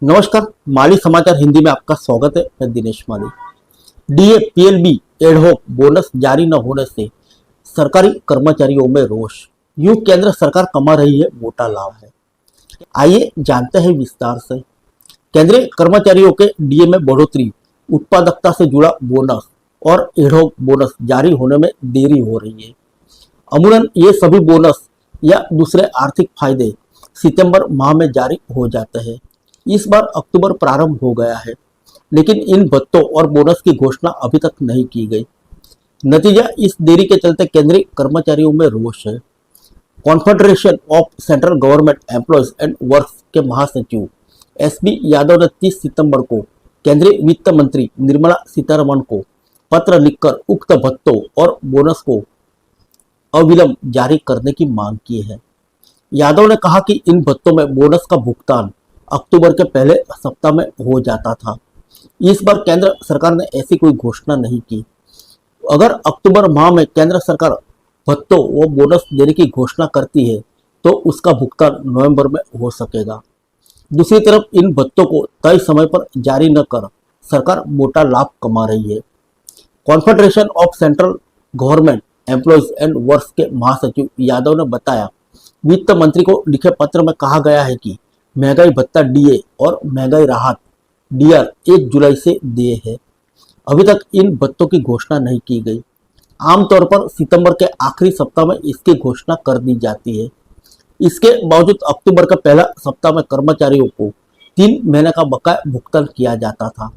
नमस्कार, माली समाचार हिंदी में आपका स्वागत है। मैं दिनेश माली। डीए पीएलबी एडहॉक बोनस जारी न होने से सरकारी कर्मचारियों में रोष। यूं केंद्र सरकार कमा रही है मोटा लाभ है। आइए जानते हैं विस्तार से। केंद्रीय कर्मचारियों के डीए में बढ़ोतरी, उत्पादकता से जुड़ा बोनस और एडहॉक बोनस जारी होने में देरी हो रही है। अमूमन ये सभी बोनस या दूसरे आर्थिक फायदे सितंबर माह में जारी हो जाते हैं। इस बार अक्टूबर प्रारंभ हो गया है, लेकिन इन भत्तों और बोनस की घोषणा अभी तक नहीं की गई। नतीजा, इस देरी के चलते केंद्रीय कर्मचारियों में रोष है। Confederation of central government employees and works के महासचिव एसबी यादव ने 30 सितंबर को केंद्रीय वित्त मंत्री निर्मला सीतारमण को पत्र लिखकर उक्त भत्तों और बोनस को अविलंब जारी करने की मांग की है। यादव ने कहा कि इन भत्तों में बोनस का भुगतान अक्टूबर के पहले सप्ताह में हो जाता था। इस बार केंद्र सरकार ने ऐसी कोई घोषणा नहीं की। अगर अक्टूबर माह में केंद्र सरकार भत्तों व बोनस देने की घोषणा करती है तो उसका भुगतान नवंबर में हो सकेगा। दूसरी तरफ इन भत्तों को तय समय पर जारी न कर सरकार मोटा लाभ कमा रही है। Confederation of central government employees and works के महासचिव यादव ने बताया, वित्त मंत्री को लिखे पत्र में कहा गया है कि महंगाई भत्ता डीए और महंगाई राहत डीआर 1 जुलाई से दिए हैं। अभी तक इन भत्तों की घोषणा नहीं की गई। आमतौर पर सितंबर के आखिरी सप्ताह में इसकी घोषणा कर दी जाती है। इसके बावजूद अक्टूबर का पहला सप्ताह में कर्मचारियों को 3 महीने का बकाया भुगतान किया जाता था।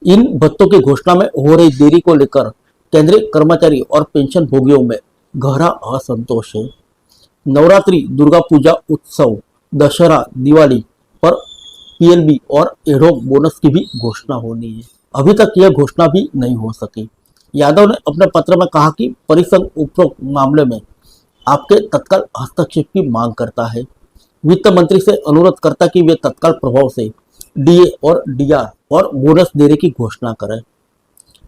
इन भत्तों की घोषणा में हो रही देरी को लेकर केंद्रीय कर्मचारी और पेंशन भोगियों में गहरा असंतोष है। नवरात्रि, दुर्गा पूजा उत्सव, दशहरा, दिवाली पर पीएलबी और एडहॉक बोनस की भी घोषणा होनी है। अभी तक यह घोषणा भी नहीं हो सकी। यादव ने अपने पत्र में कहा कि परिसंघ उपरोक्त मामले में आपके तत्काल हस्तक्षेप की मांग करता है। वित्त मंत्री से अनुरोध करता कि वे तत्काल प्रभाव से डीए और डीआर और बोनस देने की घोषणा करें।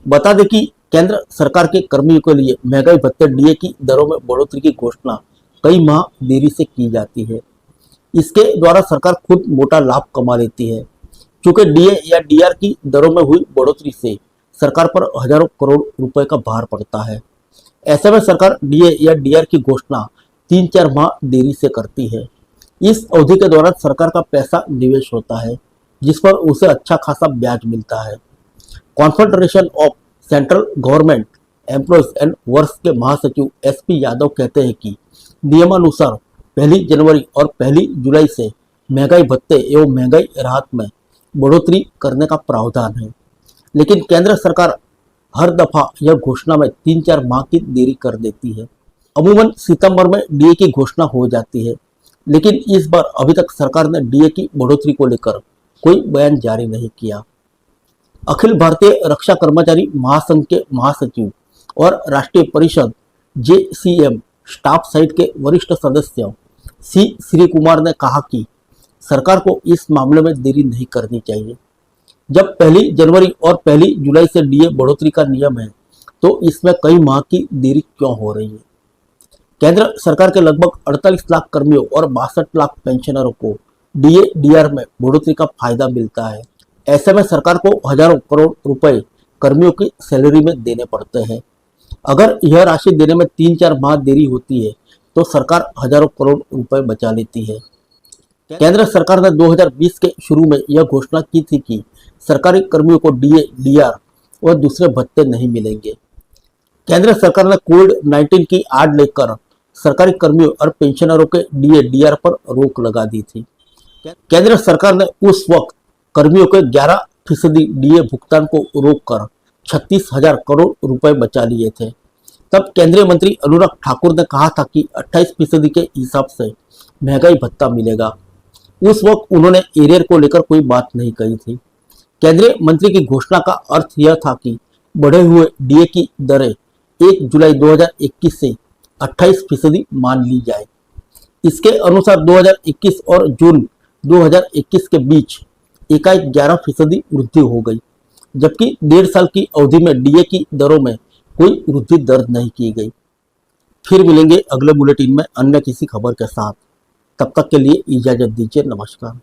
बता दें कि केंद्र सरकार के कर्मियों के लिए महंगाई भत्ते डीए की दरों में बढ़ोतरी की घोषणा कई माह देरी से की जाती है। इसके द्वारा सरकार खुद मोटा लाभ कमा लेती है। चूंकि डीए या डीआर की दरों में हुई बढ़ोतरी से सरकार पर हजारों करोड़ रुपए का भार पड़ता है। ऐसे में सरकार डीए या डीआर की घोषणा 3-4 माह देरी से करती है। इस अवधि के दौरान सरकार का पैसा निवेश होता है, जिस पर उसे अच्छा खासा ब्याज मिलता है। Confederation of central government employees and works के महासचिव एसपी यादव कहते हैं कि नियमानुसार 1 जनवरी और 1 जुलाई से महंगाई भत्ते एवं महंगाई राहत में बढ़ोतरी करने का प्रावधान है, लेकिन केंद्र सरकार हर दफा यह घोषणा में 3-4 माह की देरी कर देती है। अमूमन सितंबर में डीए की घोषणा हो जाती है, लेकिन इस बार अभी तक सरकार ने डीए की बढ़ोतरी को लेकर कोई बयान जारी नहीं किया। अखिल भारतीय रक्षा कर्मचारी महासंघ के महासचिव और राष्ट्रीय परिषद जेसीएम स्टाफ साइट के वरिष्ठ सदस्य सी श्री कुमार ने कहा कि सरकार को इस मामले में देरी नहीं करनी चाहिए। जब 1 जनवरी और 1 जुलाई से डीए बढ़ोतरी का नियम है, तो इसमें कई माह की देरी क्यों हो रही है? केंद्र सरकार के लगभग 48 लाख कर्मियों और 62 लाख पेंशनरों को डीए डीआर में बढ़ोतरी का फायदा मिलता है। ऐसे में सरकार को हजारों करोड़ रुपए कर्मियों की सैलरी में देने पड़ते हैं। अगर यह राशि देने में 3-4 माह देरी होती है तो सरकार हजारों करोड़ रुपए बचा लेती है। केंद्र सरकार ने 2020 के शुरू में यह घोषणा की थी कि सरकारी कर्मियों को डीए, डीआर और दूसरे भत्ते नहीं मिलेंगे। केंद्र सरकार ने कोविड-19 की आड़ लेकर सरकारी कर्मियों और पेंशनरों के डीए, डीआर पर रोक लगा दी थी। केंद्र सरकार ने उस वक्त कर्मियों के 11% डीए भुगतान को रोककर 36,000 करोड़ रुपए बचा लिए थे। तब केंद्रीय मंत्री अनुराग ठाकुर ने कहा था कि 28% के हिसाब से महंगाई भत्ता मिलेगा। उस वक्त उन्होंने एरियर को लेकर कोई बात नहीं कही थी। केंद्रीय मंत्री की घोषणा का अर्थ यह था कि बढ़े हुए डीए की दरें 1 जुलाई 2021 से 28% मान ली जाए। इसके अनुसार 2021 और जून 2021 के बीच एकाएक 11% वृद्धि हो गई, जबकि 1.5 साल की अवधि में डीए की दरों में कोई वृद्धि दर्ज नहीं की गई। फिर मिलेंगे अगले बुलेटिन में अन्य किसी खबर के साथ। तब तक के लिए इजाजत दीजिए। नमस्कार।